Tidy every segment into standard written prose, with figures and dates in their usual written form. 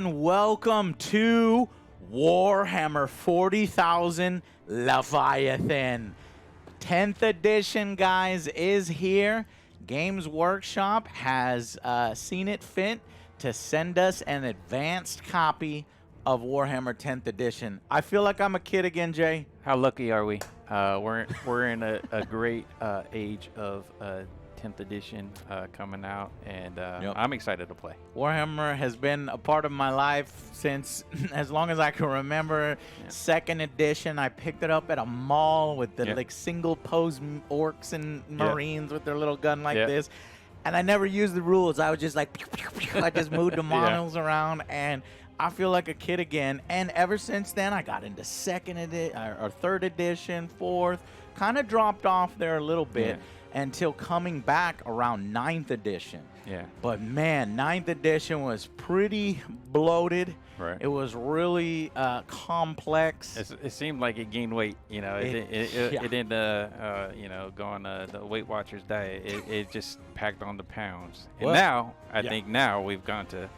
and welcome to Warhammer 40,000 Leviathan. 10th edition, guys, is here. Games Workshop has seen it fit to send us an advanced copy of Warhammer 10th edition. I feel like I'm a kid again, Jay. How lucky are we? We're in a great age of 10th edition coming out, and I'm excited to play. Warhammer has been a part of my life since as long as I can remember. Yeah. 2nd edition, I picked it up at a mall with the like single pose orcs and marines with their little gun like this. And I never used the rules. I was just like, pew, pew, pew. I just moved the models around, and I feel like a kid again. And ever since then, I got into 2nd edition, or 3rd edition, 4th, kind of dropped off there a little bit until coming back around 9th edition. Yeah. But man, 9th edition was pretty bloated. Right. It was really complex. It seemed like it gained weight. You know, it didn't, you know, go on the Weight Watchers diet. It just packed on the pounds. And now, I think now we've gone to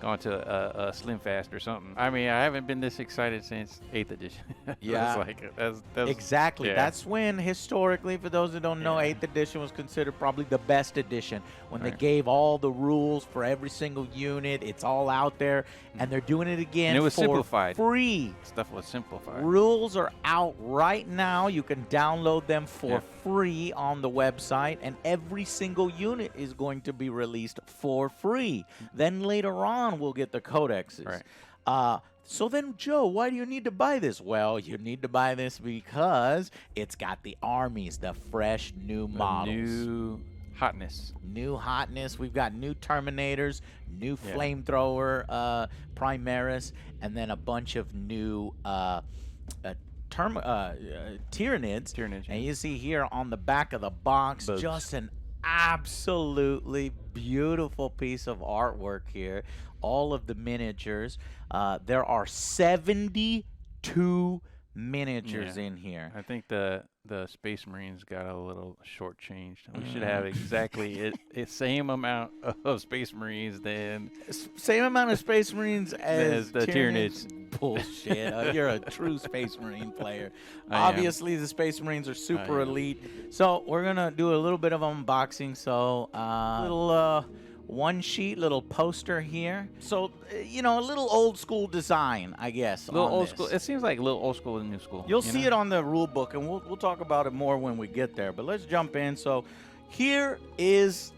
a Slim Fast or something. I mean, I haven't been this excited since 8th edition. That's exactly. That's when, historically, for those that don't know, 8th edition was considered probably the best edition, when they gave all the rules for every single unit. It's all out there, and they're doing it again. And it was simplified. Free. Stuff was simplified. Rules are out right now. You can download them for free on the website, and every single unit is going to be released for free. Then later on, we'll get the codexes. Right. So then, Joe, why do you need to buy this? Well, you need to buy this because it's got the armies, the fresh new models. New hotness. New hotness. We've got new Terminators, new Flamethrower Primaris, and then a bunch of new Tyranids. And you see here on the back of the box, just an absolutely beautiful piece of artwork here. All of the miniatures. There are 72 miniatures in here. I think the Space Marines got a little shortchanged. We should have exactly the same amount of Space Marines same amount of Space Marines as the Tyranids. Bullshit. You're a true Space Marine player. Obviously, the Space Marines are super elite. So we're going to do a little bit of unboxing. So little one sheet, little poster here. So, you know, a little old school design, I guess. A little old school. It seems like a little old school and new school. You'll see it on the rule book, and we'll talk about it more when we get there. But let's jump in. So here is,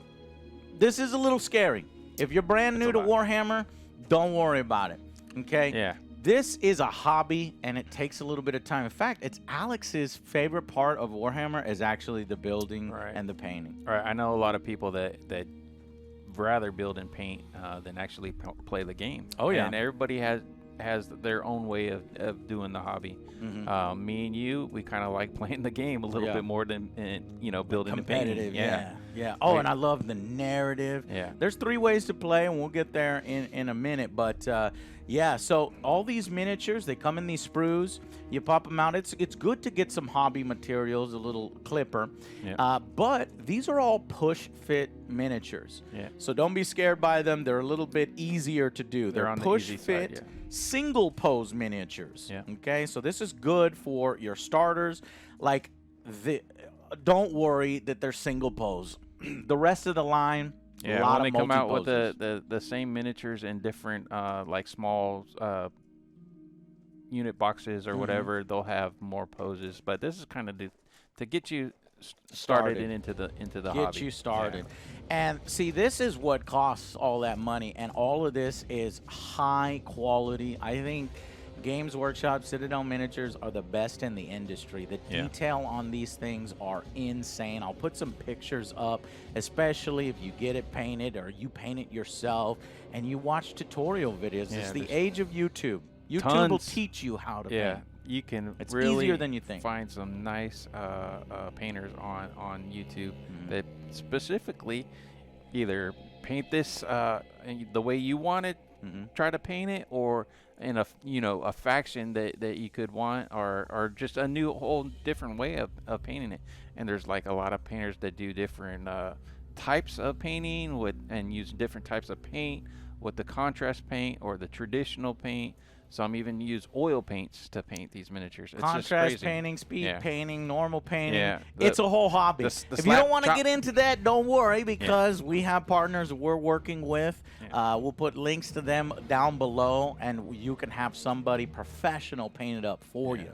this is a little scary. If you're brand new to Warhammer, don't worry about it. Okay? Yeah. This is a hobby, and it takes a little bit of time. In fact, it's Alex's favorite part of Warhammer is actually the building and the painting. Right. I know a lot of people that rather build and paint than actually play the game. Oh yeah. And everybody has their own way of doing the hobby. Mm-hmm. Me and you, we kind of like playing the game a little bit more than building and painting. Yeah. Oh, and I love the narrative. Yeah. There's 3 ways to play, and we'll get there in a minute. But yeah, so all these miniatures, they come in these sprues. You pop them out. It's good to get some hobby materials, a little clipper. Yeah. But these are all push-fit miniatures. Yeah. So don't be scared by them. They're a little bit easier to do. They're push-fit, single-pose miniatures. Yeah. Okay, so this is good for your starters. Like, don't worry that they're single-pose. The rest of the line, a lot when of they come out with the same miniatures in different like small unit boxes or whatever, they'll have more poses. But this is kind of to get you started and into the hobby. Get you started. And see, this is what costs all that money, and all of this is high quality. I think Games Workshop Citadel miniatures are the best in the industry. The detail on these things are insane. I'll put some pictures up, especially if you get it painted or you paint it yourself and you watch tutorial videos. It's the age of YouTube. YouTube will teach you how to paint. You can it's really easier than you think. Find some nice painters on YouTube that specifically either paint this the way you want it, try to paint it, or in a faction that you could want, or just a new whole different way of painting it. And there's like a lot of painters that do different types of painting and use different types of paint with the contrast paint or the traditional paint. Some even use oil paints to paint these miniatures. It's Contrast just crazy. painting, speed painting, normal painting. Yeah, it's a whole hobby. The if you don't want to get into that, don't worry, because we have partners we're working with. We'll put links to them down below, and you can have somebody professional paint it up for you.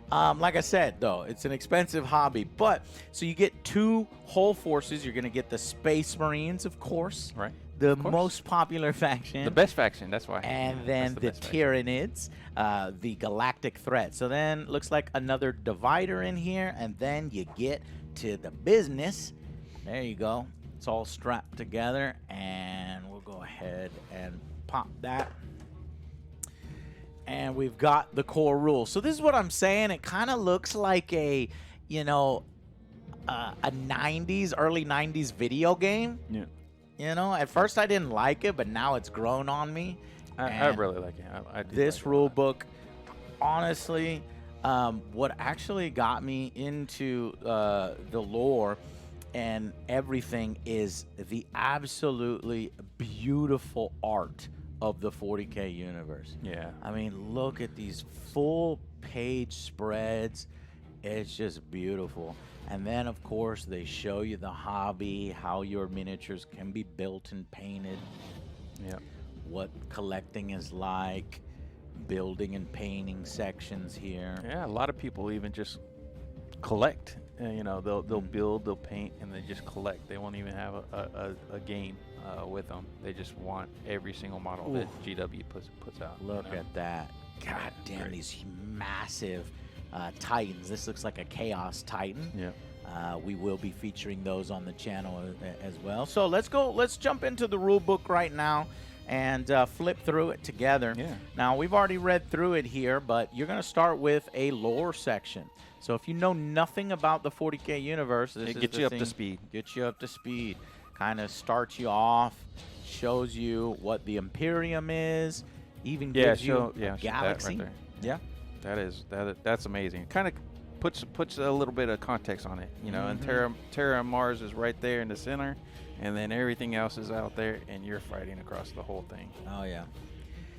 Like I said, though, it's an expensive hobby. But so you get 2 whole forces. You're going to get the Space Marines, of course. Right. The most popular faction. The best faction, that's why. And then the Tyranids, the Galactic Threat. So then looks like another divider in here, and then you get to the business. There you go. It's all strapped together, and we'll go ahead and pop that. And we've got the core rules. So this is what I'm saying. It kind of looks like a, you know, a 90s, early 90s video game. Yeah. You know, at first I didn't like it, but now it's grown on me. I really like it. I do this like it rule book, honestly, what actually got me into the lore and everything is the absolutely beautiful art of the 40K universe. Yeah. I mean, look at these full page spreads. It's just beautiful. And then, of course, they show you the hobby, how your miniatures can be built and painted. Yeah. What collecting is like, building and painting sections here. Yeah, a lot of people even just collect. You know, they'll build, they'll paint, and they just collect. They won't even have a game with them. They just want every single model that GW puts out. Look at that. God damn, these massive Titans. This looks like a Chaos Titan. Yeah. We will be featuring those on the channel as well. So let's jump into the rule book right now and flip through it together. Yeah. Now, we've already read through it here, but you're going to start with a lore section. So if you know nothing about the 40K universe, this is gets you up to speed. Gets you up to speed. Kind of starts you off, shows you what the Imperium is, even gives you a galaxy. That right there. Yeah. That's amazing. Kind of puts a little bit of context on it, you know. And Terra and Mars is right there in the center, and then everything else is out there, and you're fighting across the whole thing. Oh yeah.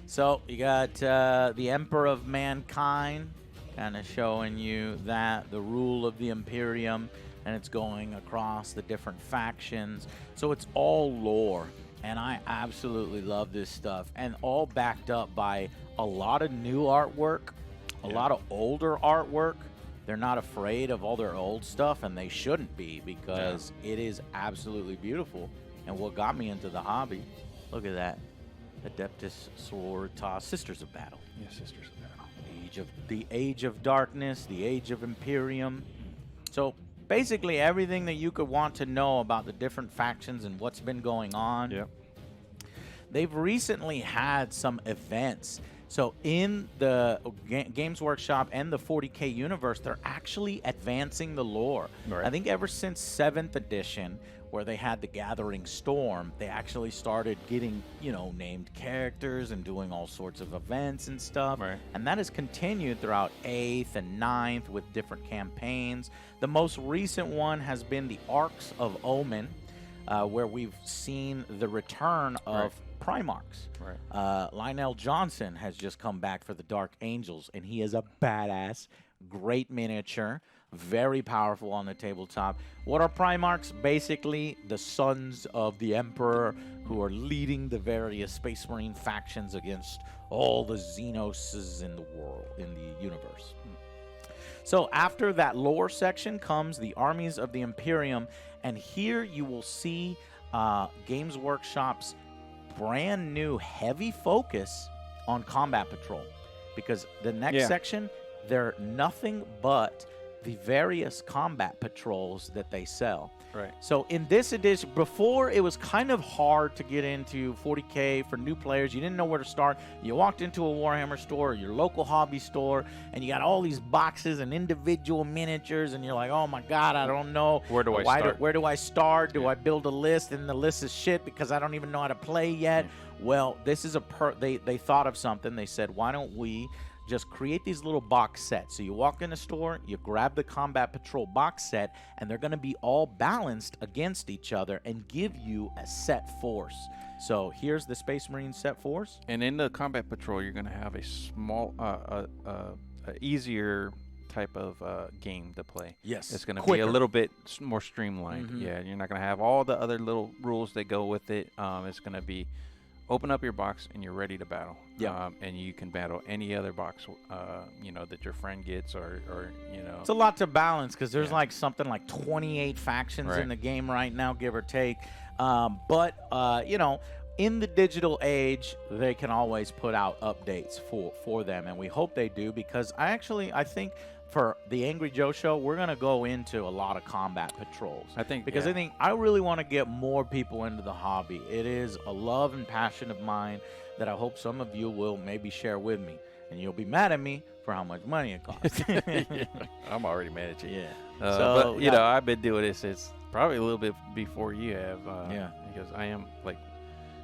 So you got the Emperor of Mankind, kind of showing you that the rule of the Imperium, and it's going across the different factions. So it's all lore, and I absolutely love this stuff, and all backed up by a lot of new artwork, a lot of older artwork. They're not afraid of all their old stuff, and they shouldn't be, because it is absolutely beautiful. And what got me into the hobby, look at that. Adeptus Sororitas, Sisters of Battle. Yeah, Sisters of Battle. The Age of Darkness, the Age of Imperium. So basically everything that you could want to know about the different factions and what's been going on. Yep. They've recently had some events. So in the Games Workshop and the 40K universe, they're actually advancing the lore. Right. I think ever since 7th edition, where they had the Gathering Storm, they actually started getting, you know, named characters and doing all sorts of events and stuff. Right. And that has continued throughout 8th and 9th with different campaigns. The most recent one has been the Arcs of Omen, where we've seen the return of Primarchs. Right. Lionel Johnson has just come back for the Dark Angels, and he is a badass, great miniature, very powerful on the tabletop. What are Primarchs? Basically, the sons of the Emperor who are leading the various Space Marine factions against all the Xenoses in the world, in the universe. So after that lore section comes the armies of the Imperium, and here you will see Games Workshop's brand new heavy focus on combat patrol, because the next section, they're nothing but the various combat patrols that they sell. Right. So in this edition, before it was kind of hard to get into 40K for new players. You didn't know where to start. You walked into a Warhammer store or your local hobby store, and you got all these boxes and individual miniatures, and you're like, oh my God, I don't know. Where do I start? Where do I start? Do I build a list, and the list is shit because I don't even know how to play yet? Well, this is they thought of something. They said, why don't we just create these little box sets. So you walk in a store, you grab the Combat Patrol box set, and they're going to be all balanced against each other and give you a set force. So here's the Space Marine set force. And in the Combat Patrol, you're going to have a small, easier type of game to play. Yes. It's going to be a little bit more streamlined. Mm-hmm. Yeah, you're not going to have all the other little rules that go with it. It's going to be open up your box and you're ready to battle. Yeah. And you can battle any other box, you know, that your friend gets or you know. It's a lot to balance because there's like something like 28 factions Right. in the game right now, give or take. But you know, in the digital age, they can always put out updates for them, and we hope they do, because I think for the Angry Joe show, we're gonna go into a lot of combat patrols. I think because I really want to get more people into the hobby. It is a love and passion of mine that I hope some of you will maybe share with me, and you'll be mad at me for how much money it costs. Yeah, I'm already mad at you. Yeah. But you know, I've been doing this since probably a little bit before you have. Yeah. Because I am like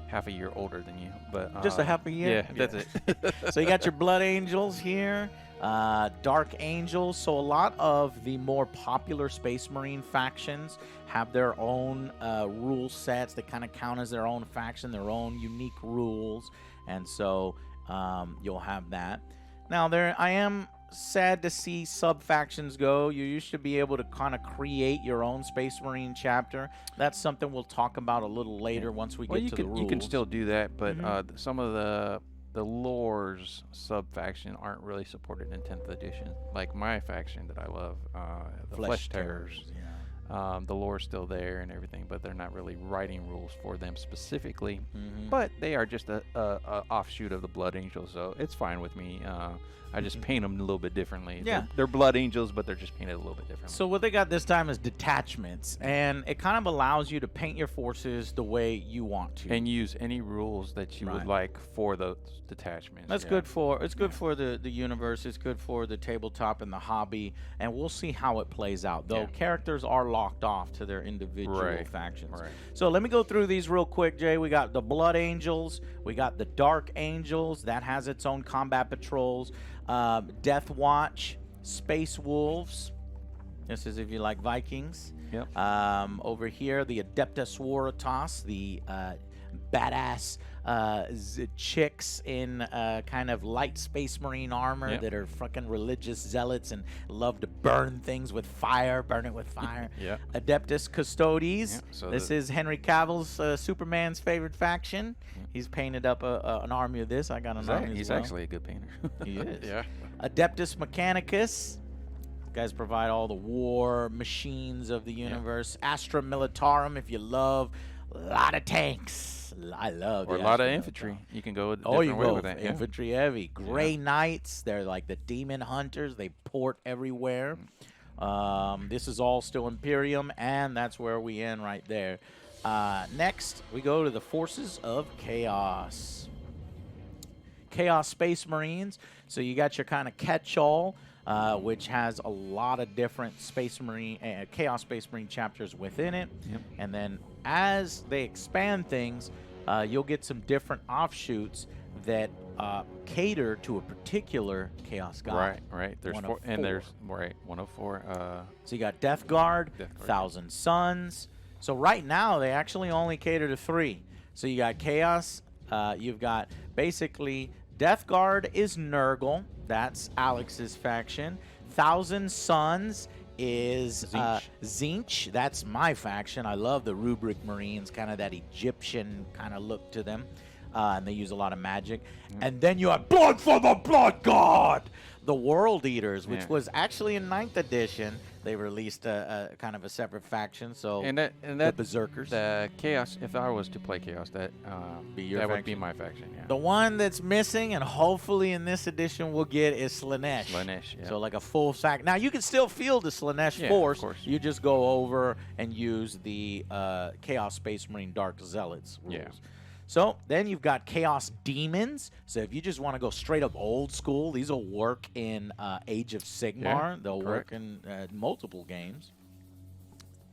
half a year older than you, but just a half a year. Yeah, that's it. So you got your Blood Angels here, Dark Angels. So a lot of the more popular Space Marine factions have their own rule sets that kind of count as their own faction, their own unique rules, and so you'll have that. Now I am sad to see sub-factions go. You used to be able to kind of create your own Space Marine chapter. That's something we'll talk about a little later once we get to the rules. You can still do that, but some of the lore's sub-faction aren't really supported in 10th edition. Like my faction that I love, the Flesh Terrors. Yeah. The lore's still there and everything, but they're not really writing rules for them specifically. But they are just a offshoot of the Blood Angels, so it's fine with me. I just paint them a little bit differently. Yeah. They're Blood Angels, but they're just painted a little bit differently. So what they got this time is detachments, and it kind of allows you to paint your forces the way you want to. And use any rules that you would like for those detachments. That's good for for the universe. It's good for the tabletop and the hobby, and we'll see how it plays out. Though characters are locked off to their individual factions. Right. So let me go through these real quick, Jay. We got the Blood Angels. We got the Dark Angels. That has its own combat patrols. Death Watch, Space Wolves. This is if you like Vikings. Yep. Over here, the Adeptus Warritas, the badass chicks in kind of light Space Marine armor that are fucking religious zealots and love to burn things with fire, burn it with fire. Adeptus Custodes. So this is Henry Cavill's Superman's favorite faction. He's painted up an army of this. I got an army as He's well. actually a good painter. He is. Yeah. Adeptus Mechanicus. Guys provide all the war machines of the universe. Astra Militarum, if you love a lot of tanks. I love or a lot of infantry. You can go a different way with that. Infantry heavy. Grey Knights, they're like the demon hunters. They port everywhere. This is all still Imperium, and that's where we end right there. Next, we go to the Forces of Chaos. Chaos Space Marines. So you got your kind of catch-all, which has a lot of different Space Marine, Chaos Space Marine chapters within it. And then as they expand things, you'll get some different offshoots that cater to a particular Chaos God. Right. There's four, and there's 104. So you got Death Guard, Thousand Suns. So right now they actually only cater to 3. So you got Chaos. You've got basically Death Guard is Nurgle. That's Alex's faction. Thousand Suns is Zinch. That's my faction. I love the Rubric Marines, kind of that Egyptian kind of look to them. And they use a lot of magic. And then you have Blood for the Blood God! The World Eaters, which was actually in 9th edition. They released a kind of a separate faction. So that the Berserkers. The Chaos, if I was to play Chaos, that would be my faction. Yeah. The one that's missing, and hopefully in this edition we'll get, is Slanesh. So like a full sack. Now you can still field the Slanesh force. Of course. You just go over and use the Chaos Space Marine Dark Zealots rules. Yeah. So then you've got Chaos Demons. So if you just want to go straight up old school, these will work in Age of Sigmar. They'll work in multiple games.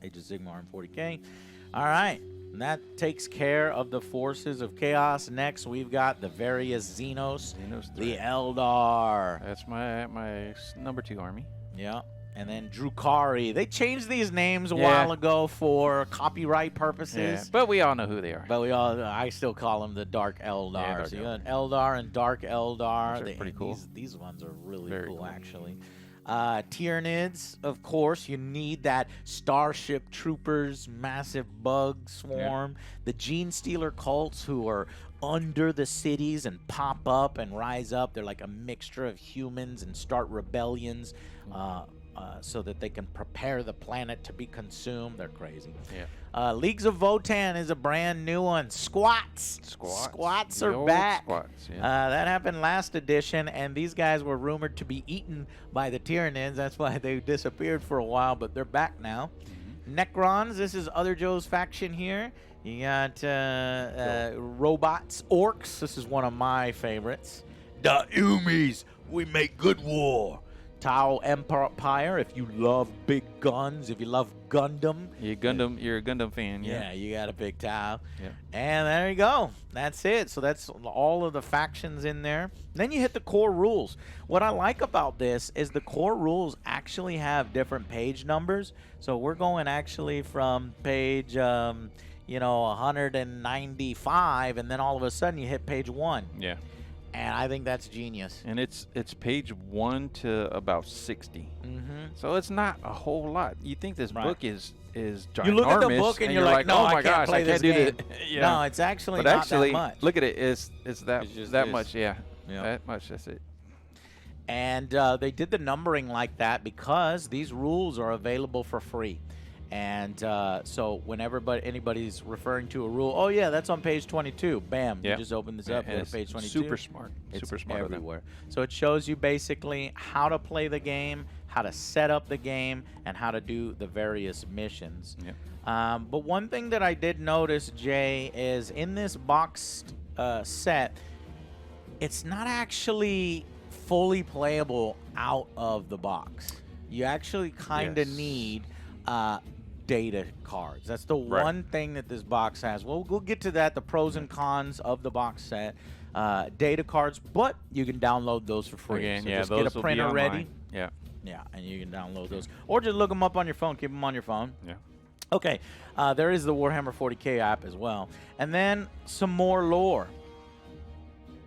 Age of Sigmar and 40K. All right. And that takes care of the forces of chaos. Next, we've got the various Xenos, the Eldar. That's my number 2 army. Yeah. And then Drukhari. They changed these names a while ago for copyright purposes. Yeah, but we all know who they are. But I still call them the Dark Eldar. Yeah, so you got Eldar and Dark Eldar. They're pretty cool. These ones are really Very cool, cool, actually. Tyranids, of course. You need that Starship Troopers, massive bug swarm. The Gene Stealer cults who are under the cities and pop up and rise up. They're like a mixture of humans and start rebellions. So that they can prepare the planet to be consumed. They're crazy. Yeah. Leagues of Votan is a brand new one. Squats. Squats are back. Squats, yeah. That happened last edition, and these guys were rumored to be eaten by the Tyranids. That's why they disappeared for a while, but they're back now. Necrons. This is Other Joe's faction here. You got robots. Orcs. This is one of my favorites. The Umis. We make good war. Tau Empire, if you love big guns, if you love Gundam. You're a Gundam fan, yeah. Yeah, you got a big Tau. Yeah. And there you go. That's it. So that's all of the factions in there. Then you hit the core rules. What I like about this is the core rules actually have different page numbers. So we're going actually from page 195, and then all of a sudden you hit page 1. Yeah. And I think that's genius. And it's page 1 to about 60. So it's not a whole lot. You think this book is ginormous. You look at the book and you're like, no, oh my I can't gosh, play I can't this do game. this. Yeah. No, it's actually but not actually, that much. look at it. It's that much. Yeah. Yeah. That much. That's it. And they did the numbering like that because these rules are available for free. And so whenever anybody's referring to a rule, oh yeah, that's on page 22. Bam, you just open this up, and page 22. Super smart. It's super smart everywhere. So it shows you basically how to play the game, how to set up the game, and how to do the various missions. Yep. But one thing that I did notice, Jay, is in this boxed set, it's not actually fully playable out of the box. You actually kind of need data cards. That's the one thing that this box has. We'll get to that, the pros and cons of the box set. Data cards, but you can download those for free. Again, so yeah, just those get a will printer be ready. Yeah. Yeah, and you can download those. Or just look them up on your phone. Keep them on your phone. Yeah. Okay, there is the Warhammer 40K app as well. And then some more lore.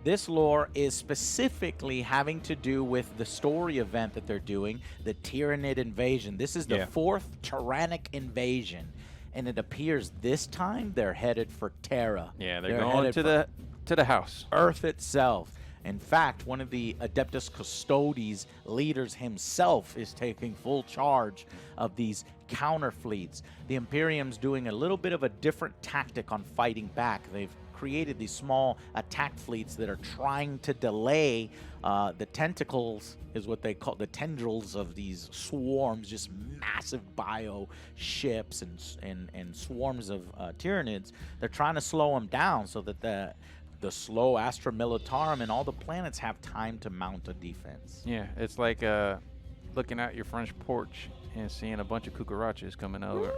This lore is specifically having to do with the story event that they're doing, the Tyranid invasion. This is the fourth tyrannic invasion, and it appears this time they're headed for Terra. Yeah, they're going to the house. Earth itself. In fact, one of the Adeptus Custodes leaders himself is taking full charge of these counter fleets. The Imperium's doing a little bit of a different tactic on fighting back. They've created these small attack fleets that are trying to delay the tentacles, is what they call the tendrils of these swarms, just massive bio ships and swarms of Tyranids. They're trying to slow them down so that the slow Astra Militarum and all the planets have time to mount a defense. Yeah, it's like looking out your front porch and seeing a bunch of cucarachas coming over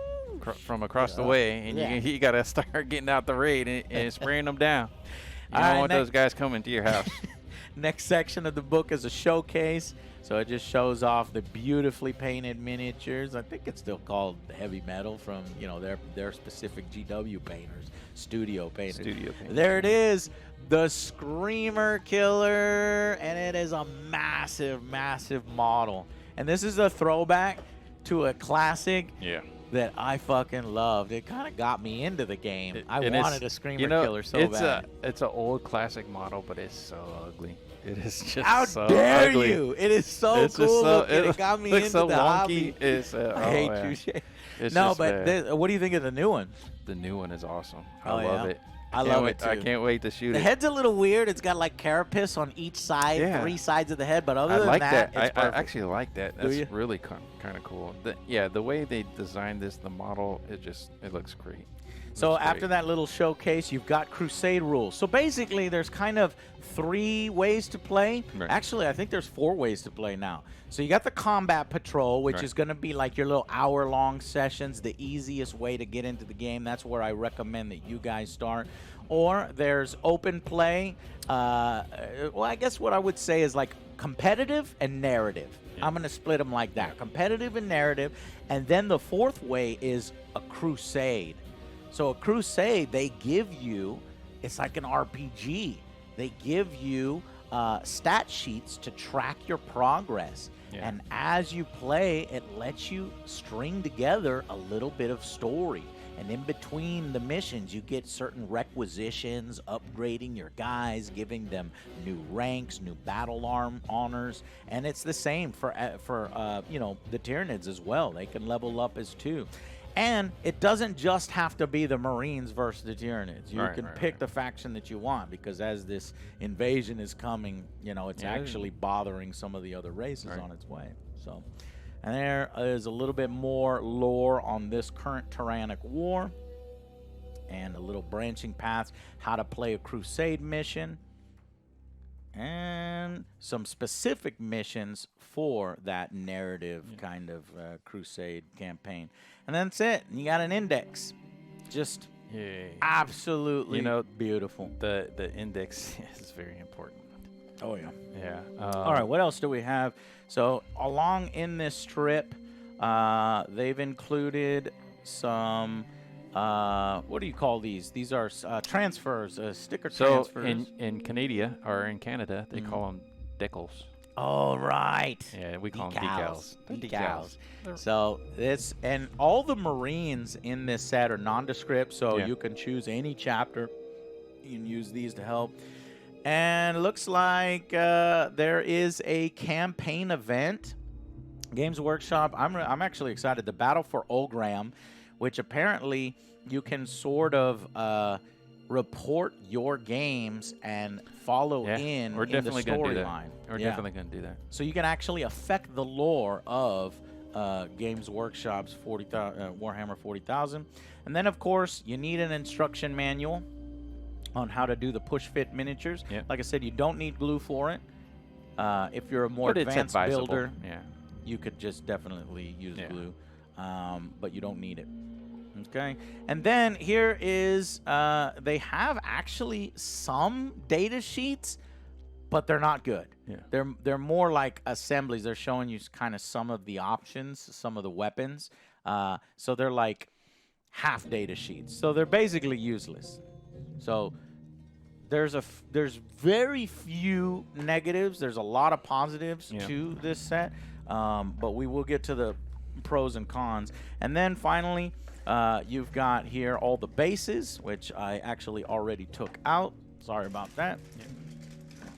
from across the way, and you got to start getting out the raid and spraying them down. You don't want those guys coming to your house. Next section of the book is a showcase. So it just shows off the beautifully painted miniatures. I think it's still called heavy metal from, their specific GW painters, studio painters. There it is, the Screamer Killer, and it is a massive, massive model. And this is a throwback to a classic that I fucking loved. It kind of got me into the game. I wanted a Screamer Killer so bad. It's an old classic model, but it's so ugly. It is just How so dare ugly. you? It is so cool looking. It got me into the hobby. I hate you, Shay. It's no, but what do you think of the new one? The new one is awesome. I love it. I love it too. I can't wait to shoot it. The head's a little weird. It's got like carapace on each side, 3 sides of the head, but other than that, it's I perfect. actually like that. That's really kind of cool. The way they designed this, the model, it looks great. So after that little showcase, you've got Crusade rules. So basically, there's kind of 3 ways to play. Right. Actually, I think there's 4 ways to play now. So you got the Combat Patrol, which is going to be like your little hour-long sessions, the easiest way to get into the game. That's where I recommend that you guys start. Or there's Open Play. Well, I guess what I would say is like competitive and narrative. Yeah. I'm going to split them like that. Competitive and narrative. And then the 4th way is a Crusade. So a Crusade, they give you, it's like an RPG. They give you stat sheets to track your progress. Yeah. And as you play, it lets you string together a little bit of story. And in between the missions, you get certain requisitions, upgrading your guys, giving them new ranks, new battle honors. And it's the same for the Tyranids as well. They can level up as too. And it doesn't just have to be the Marines versus the Tyranids. You can pick the faction that you want, because as this invasion is coming, it's actually bothering some of the other races on its way. So, and there is a little bit more lore on this current Tyrannic war and a little branching paths, how to play a Crusade mission, and some specific missions for that narrative kind of Crusade campaign. And that's it. You got an index. Just absolutely beautiful. The index is very important. Oh, yeah. Yeah. All right, what else do we have? So along in this strip, they've included some... what do you call these? These are transfers, sticker transfers. So in Canada, they call them decals. Oh, right. Yeah, we call them decals. Decals. So this, and all the Marines in this set are nondescript, so you can choose any chapter. You can use these to help. And it looks like there is a campaign event. Games Workshop, I'm actually excited. The Battle for Olgram, which apparently you can sort of report your games and follow in the storyline. We're definitely going to do that. So you can actually affect the lore of Games Workshop's Warhammer 40,000. And then, of course, you need an instruction manual on how to do the push-fit miniatures. Yep. Like I said, you don't need glue for it. If you're a more advanced builder, you could just definitely use glue. But you don't need it. Okay, and then here is they have actually some data sheets, but they're not good. Yeah. They're more like assemblies. They're showing you kind of some of the options, some of the weapons. So they're like half data sheets. So they're basically useless. So there's very few negatives. There's a lot of positives to this set, but we will get to the pros and cons. And then finally, you've got here all the bases, which I actually already took out. Sorry about that.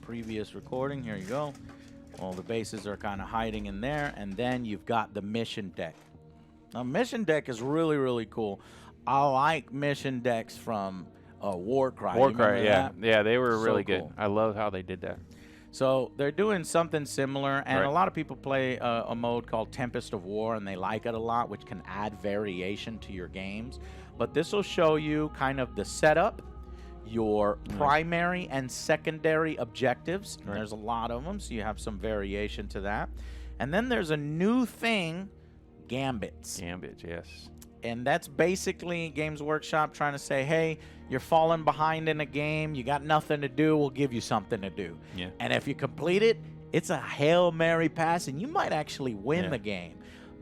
Previous recording. Here you go. All the bases are kind of hiding in there. And then you've got the mission deck. Now, mission deck is really, really cool. I like mission decks from Warcry. Warcry, yeah, they were really good. I love how they did that. So they're doing something similar, and a lot of people play a mode called Tempest of War, and they like it a lot, which can add variation to your games. But this will show you kind of the setup, your primary and secondary objectives. And there's a lot of them, so you have some variation to that. And then there's a new thing, Gambits. Gambits, yes. And that's basically Games Workshop trying to say, hey, you're falling behind in a game, you got nothing to do, we'll give you something to do. Yeah. And if you complete it, it's a Hail Mary pass, and you might actually win the game.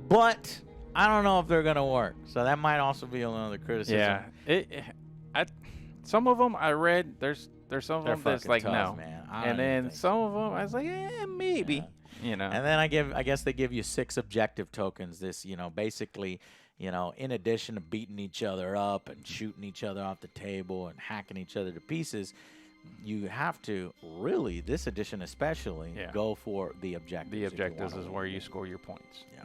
But I don't know if they're going to work. So that might also be another criticism. Yeah. Some of them I read, there's some of them that's like, tough, no. Man. And then some of them I was like, maybe. Yeah. You know. And then I guess they give you 6 objective tokens. This, basically, in addition to beating each other up and shooting each other off the table and hacking each other to pieces, you have to really, this edition especially, go for the objectives. The objectives is where you score your points. Yeah.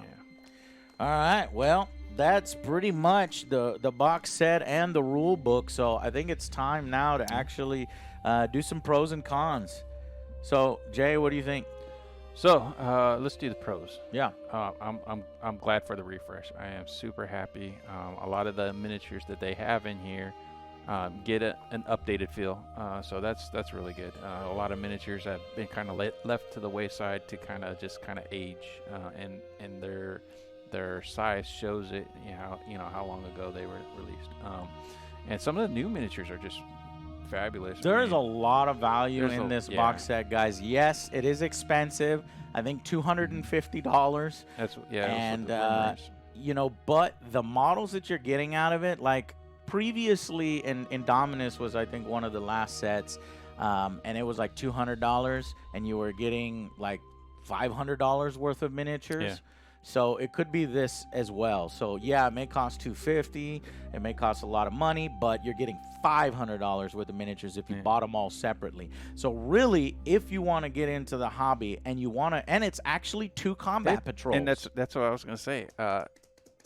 All right. Well, that's pretty much the box set and the rule book. So I think it's time now to actually do some pros and cons. So, Jay, what do you think? So let's do the pros. Yeah. I'm glad for the refresh. I am super happy. A lot of the miniatures that they have in here get an updated feel. So that's really good. A lot of miniatures have been kind of left to the wayside to kind of age, and their size shows it. How long ago they were released. And some of the new miniatures are just fabulous. There is a lot of value in this yeah. box set, guys. Yes, it is expensive. I think $250. That's and but the models that you're getting out of it, like previously in Indominus was I think one of the last sets, and it was like $200, and you were getting like $500 worth of miniatures. Yeah. So it could be this as well. So yeah, it may cost $250. It may cost a lot of money, but you're getting $500 worth of miniatures if you bought them all separately. So really, if you want to get into the hobby and you want to, and it's actually 2 combat patrols. And that's what I was gonna say.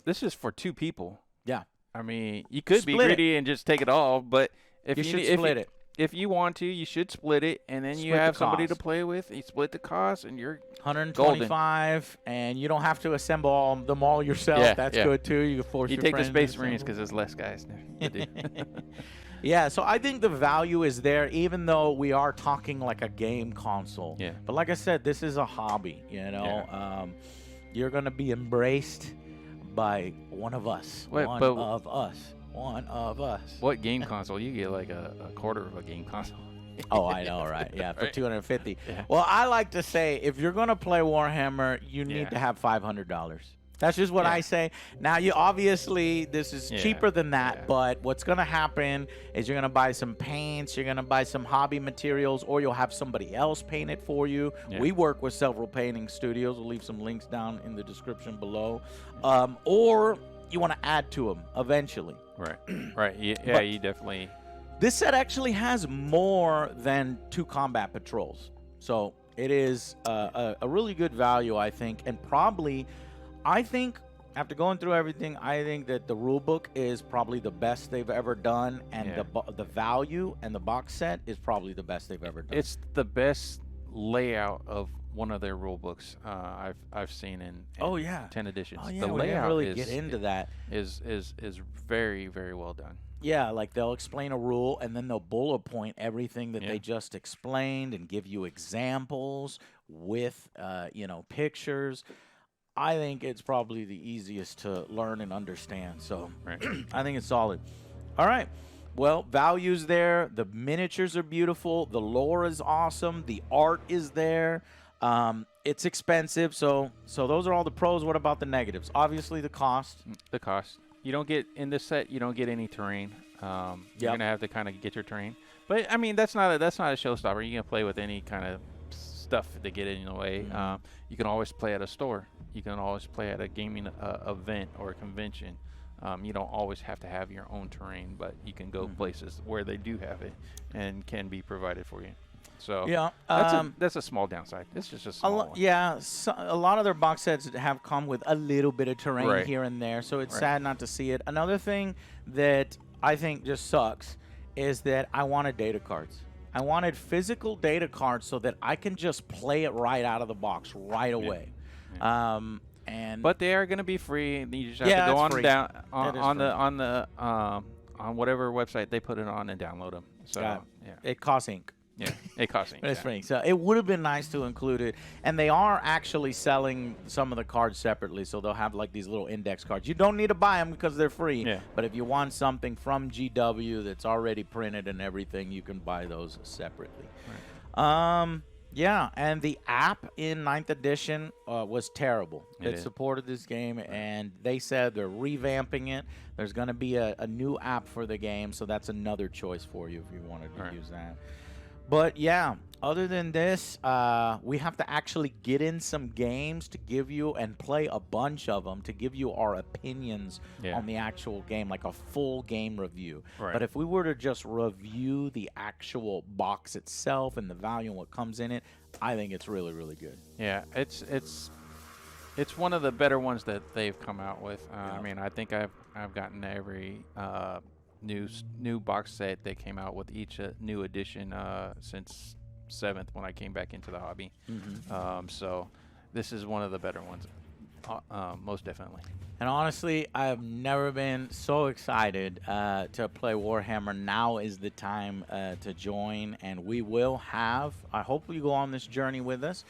This is for 2 people. Yeah. I mean, you could be greedy and just take it all, but if you should split it. If you want to, you should split it, and then you have somebody to play with. You split the cost, and you're $125, golden. and you don't have to assemble them all yourself. Yeah, that's good too. You can force you your take the friends Space to Marines assemble. because there's less guys to do. Yeah, so I think the value is there, even though we are talking like a game console. Yeah. But like I said, this is a hobby. You're gonna be embraced by one of us. One of us. What game console? You get like a quarter of a game console. Oh, I know, right? Yeah, for Right. $250. Yeah. Well, I like to say, if you're gonna play Warhammer, you need to have $500. That's just what I say. Now, you obviously this is cheaper than that, but what's gonna happen is you're gonna buy some paints, you're gonna buy some hobby materials, or you'll have somebody else paint it for you. Yeah. We work with several painting studios. We'll leave some links down in the description below, or you want to add to them eventually. Right. Right. Yeah, you definitely. This set actually has more than 2 combat patrols, so it is a really good value, I think, and probably. I think after going through everything, I think that the rule book is probably the best they've ever done, and the value and the box set is probably the best they've ever done. It's the best layout of one of their rule books I've seen in 10 editions. Oh yeah, the we didn't layout really get into that. Is very, very well done. Yeah, like they'll explain a rule and then they'll bullet point everything that they just explained and give you examples with pictures. I think it's probably the easiest to learn and understand. So I think it's solid. All right. Well, value's there. The miniatures are beautiful. The lore is awesome. The art is there. It's expensive. So those are all the pros. What about the negatives? Obviously, the cost. The cost. You don't get in this set. You don't get any terrain. You're gonna have to kind of get your terrain. But I mean, that's not a showstopper. You can play with any kind of stuff to get in the way. You can always play at a store. You can always play at a gaming event or a convention. You don't always have to have your own terrain, but you can go places where they do have it and can be provided for you. So that's a small downside. It's just a small one. Yeah, a lot of their box sets have come with a little bit of terrain here and there, so it's sad not to see it. Another thing that I think just sucks is that I wanted data cards. I wanted physical data cards so that I can just play it right out of the box right away. But they are going to be free. You just have to go on whatever website they put it on and download them. So it costs ink. Yeah, it costs ink. But it's free. So it would have been nice to include it. And they are actually selling some of the cards separately. So they'll have like these little index cards. You don't need to buy them because they're free. Yeah. But if you want something from GW that's already printed and everything, you can buy those separately. Right. Yeah, and the app in 9th edition was terrible. It supported this game, and they said they're revamping it. There's going to be a new app for the game, so that's another choice for you if you wanted to use that. But yeah, other than this, we have to actually get in some games to give you and play a bunch of them to give you our opinions on the actual game, like a full game review. Right. But if we were to just review the actual box itself and the value and what comes in it, I think it's really, really good. Yeah, it's one of the better ones that they've come out with. I mean, I think I've gotten every new box set that came out with each new edition since 7th when I came back into the hobby. So this is one of the better ones, most definitely. And honestly, I've never been so excited to play Warhammer. Now is the time to join, and we will have, I hope you go on this journey with us.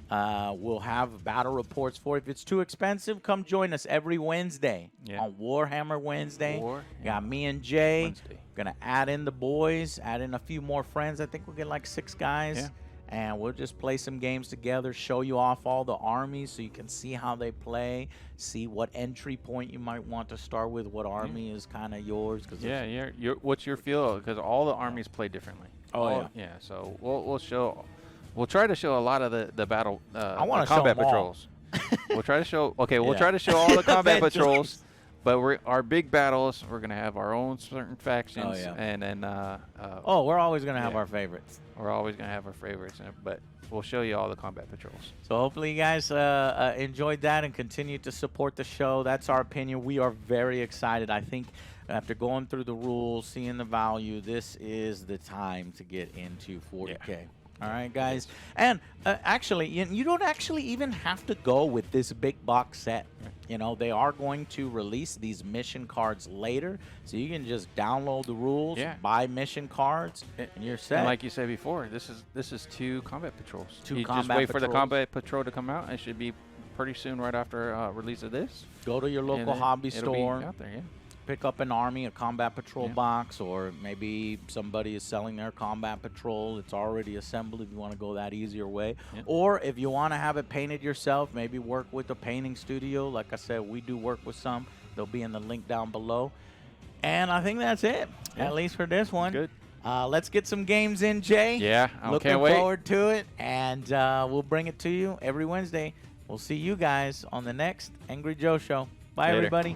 We'll have battle reports for you. If it's too expensive, come join us every Wednesday on Warhammer Wednesday. Got me and Jay. Going to add in the boys, add in a few more friends. I think we'll get like 6 guys. And we'll just play some games together, show you off all the armies so you can see how they play, see what entry point you might want to start with, what army is kind of yours. Cause what's your feel? Because all the armies play differently. So we'll try to show a lot of the battle combat patrols. We'll try to show. Okay, we'll try to show all the combat patrols. But our big battles, we're going to have our own certain factions. And then... we're always going to have our favorites. We're always going to have our favorites. But we'll show you all the combat patrols. So hopefully you guys enjoyed that and continue to support the show. That's our opinion. We are very excited. I think after going through the rules, seeing the value, this is the time to get into 40K. All right, guys. And actually, you don't actually even have to go with this big box set. You know, they are going to release these mission cards later, so you can just download the rules, buy mission cards, and you're set. And like you said before, this is 2 combat patrols. You just wait for the combat patrol to come out. It should be pretty soon right after release of this. Go to your local hobby store. Out there, pick up an army, a combat patrol box, or maybe somebody is selling their combat patrol. It's already assembled if you want to go that easier way. Or if you want to have it painted yourself, maybe work with a painting studio. Like I said, we do work with some. They'll be in the link down below. And I think that's it, at least for this one. Good. Let's get some games in, Jay. Yeah, I can't wait. Looking forward to it, and we'll bring it to you every Wednesday. We'll see you guys on the next Angry Joe Show. Bye, everybody.